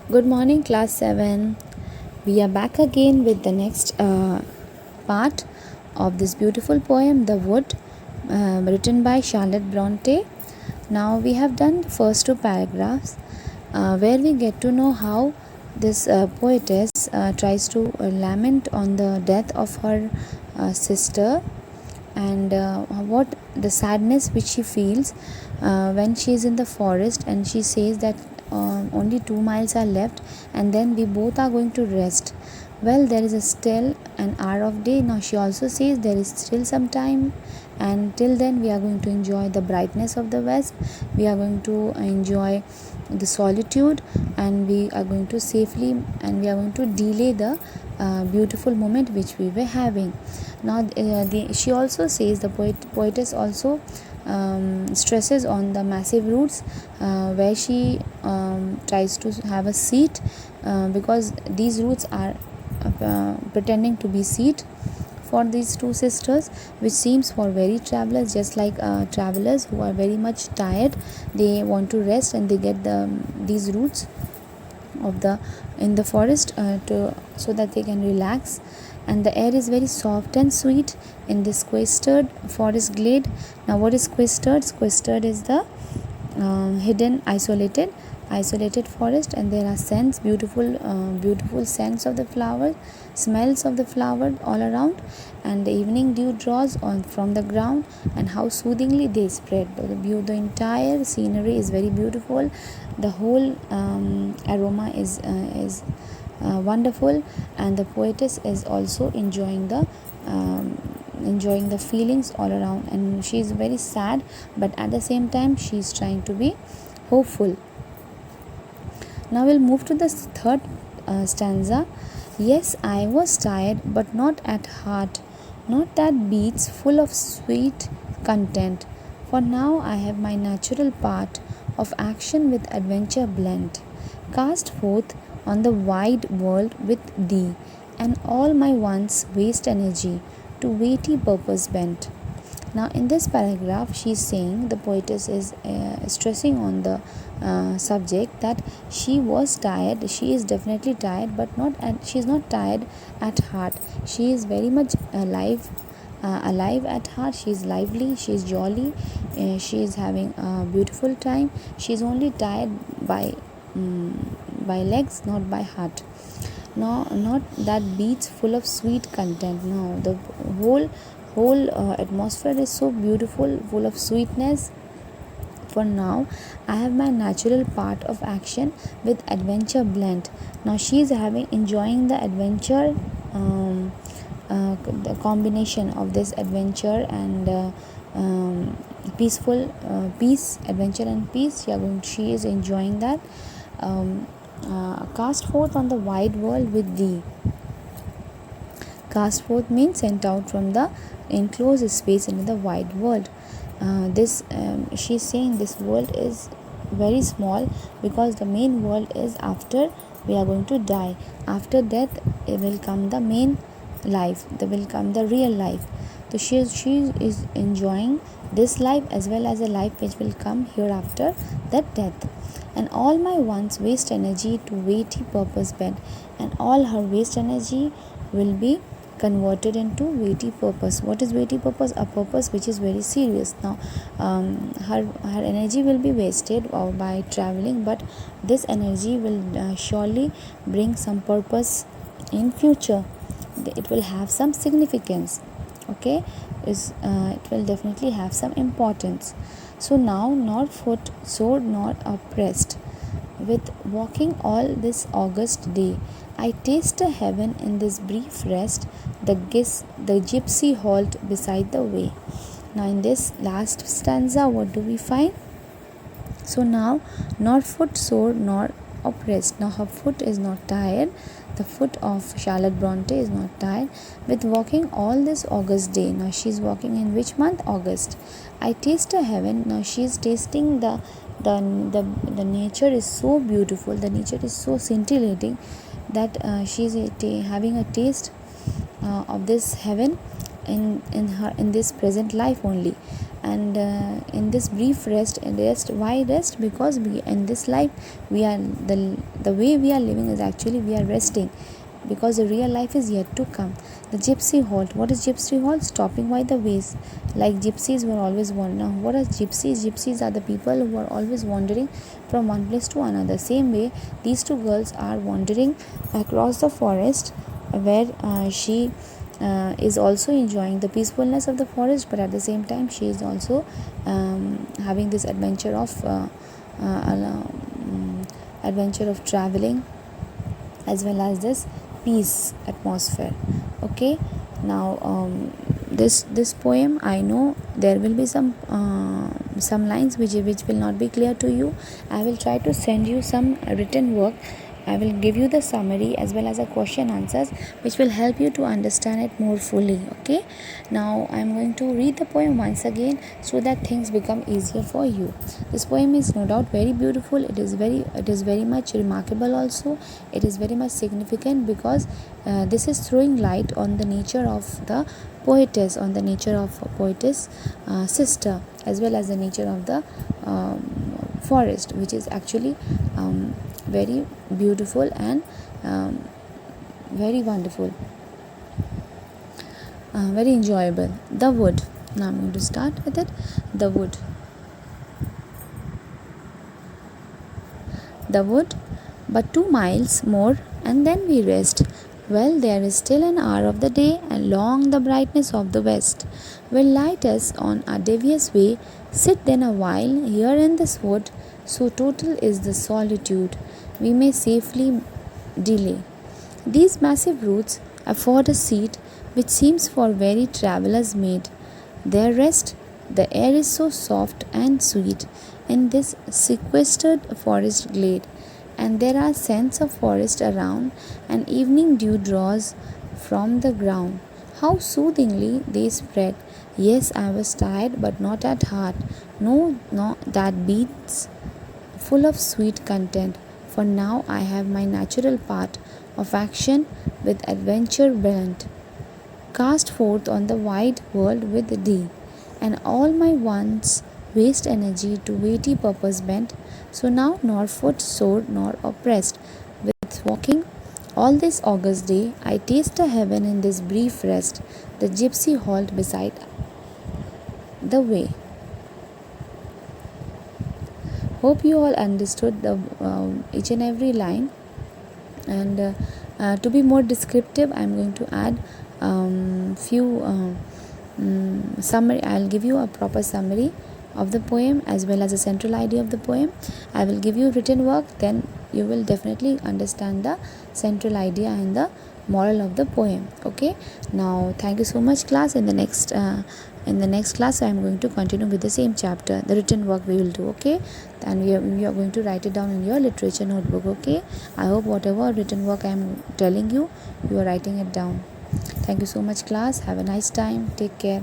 Good morning, class 7. We are back again with the next part of this beautiful poem, The Wood, written by Charlotte Bronte. Now, we have done the first two paragraphs where we get to know how this poetess tries to lament on the death of her sister and what the sadness which she feels when she is in the forest and she says that only 2 miles are left and then we both are going to rest. Well, there is still an hour of day. Now she also says there is still some time, and till then we are going to enjoy the brightness of the west, we are going to enjoy the solitude, and we are going to safely and we are going to delay the beautiful moment which we were having. Now she also says, the poetess also stresses on the massive roots where she tries to have a seat because these roots are pretending to be seat for these two sisters, which seems for very travelers, just like travelers who are very much tired, they want to rest and they get these roots of the in the forest so that they can relax. And the air is very soft and sweet in this sequestered forest glade. Now what is sequestered? Sequestered is the hidden isolated forest, and there are scents, beautiful scents of the flower, smells of the flower all around, and the evening dew draws on from the ground, and how soothingly they spread. The entire scenery is very beautiful. The whole aroma is wonderful, and the poetess is also enjoying the feelings all around, and she is very sad, but at the same time she is trying to be hopeful. Now we'll move to the third stanza. Yes, I was tired, but not at heart, not that beats full of sweet content, for now I have my natural part of action with adventure blent, cast forth on the wide world with thee, and all my once waste energy to weighty purpose bent. Now in this paragraph she is saying, the poetess is stressing on the subject that she was tired, she is definitely tired, but she is not tired at heart. She is very much alive at heart. She is lively, she is jolly, she is having a beautiful time. She is only tired by legs, not by heart. No, not that beats full of sweet content. No, the whole atmosphere is so beautiful, full of sweetness. For now I have my natural part of action with adventure blend. Now she is enjoying the adventure, the combination of this adventure and peaceful adventure and peace. She is enjoying that. Cast forth on the wide world with thee. Cast forth means sent out from the enclosed space into the wide world. She's saying this world is very small because the main world is after we are going to die. After death it will come the main life, there will come the real life. So she is enjoying this life as well as a life which will come hereafter that death. And all my once waste energy to weighty purpose bent, and all her waste energy will be converted into weighty purpose. What is weighty purpose? A purpose which is very serious. Now her energy will be wasted by traveling, but this energy will surely bring some purpose in future. It will have some significance. Okay, it will definitely have some importance. So now, nor foot sore nor oppressed, with walking all this August day, I taste a heaven in this brief rest, the gypsy halt beside the way. Now in this last stanza, what do we find? So now, nor foot sore nor oppressed. Now her foot is not tired. The foot of Charlotte Bronte is not tired with walking all this August day. Now she is walking in which month? August. I taste a heaven. Now she is tasting the nature is so beautiful. The nature is so scintillating that she is having a taste of this heaven in this present life only. and in this brief rest, why rest? Because we in this life, we are the way we are living is actually we are resting, because the real life is yet to come. The gypsy halt. What is gypsy halt? Stopping by the ways. Like gypsies were always wandering. Now, what are gypsies? Gypsies are the people who are always wandering from one place to another. Same way, these two girls are wandering across the forest, where she is also enjoying the peacefulness of the forest, but at the same time, she is also having this adventure of traveling, as well as this peace atmosphere. Okay, now this poem, I know there will be some lines which will not be clear to you. I will try to send you some written work. I will give you the summary as well as a question answers, which will help you to understand it more fully. Okay, now I am going to read the poem once again, so that things become easier for you. This poem is no doubt very beautiful. It is very much remarkable also. It is very much significant, because this is throwing light on the nature of the poetess, on the nature of poetess sister, as well as the nature of the forest, which is actually very beautiful and very wonderful, very enjoyable. The wood. Now I'm going to start with it. The wood. The wood. But 2 miles more, and then we rest. Well, there is still an hour of the day, and long the brightness of the west will light us on our devious way. Sit then a while here in this wood, so total is the solitude we may safely delay. These massive roots afford a seat which seems for very travellers made. There rest, the air is so soft and sweet in this sequestered forest glade, and there are scents of forest around, and evening dew draws from the ground. How soothingly they spread. Yes, I was tired, but not at heart. No, that beats full of sweet content, for now I have my natural part of action with adventure blent, cast forth on the wide world with thee, and all my once waste energy to weighty purpose bent. So now nor foot sore nor oppressed with walking all this August day, I taste a heaven in this brief rest. The gypsy halt beside the way. Hope you all understood the each and every line. And to be more descriptive, I'm going to add few summary. I'll give you a proper summary of the poem as well as a central idea of the poem. I will give you written work, then you will definitely understand the central idea and the moral of the poem. Okay, now thank you so much, class. In the next class I am going to continue with the same chapter. The written work we will do. Okay, and we are going to write it down in your literature notebook. Okay, I hope whatever written work I am telling you, you are writing it down. Thank you so much, class. Have a nice time. Take care.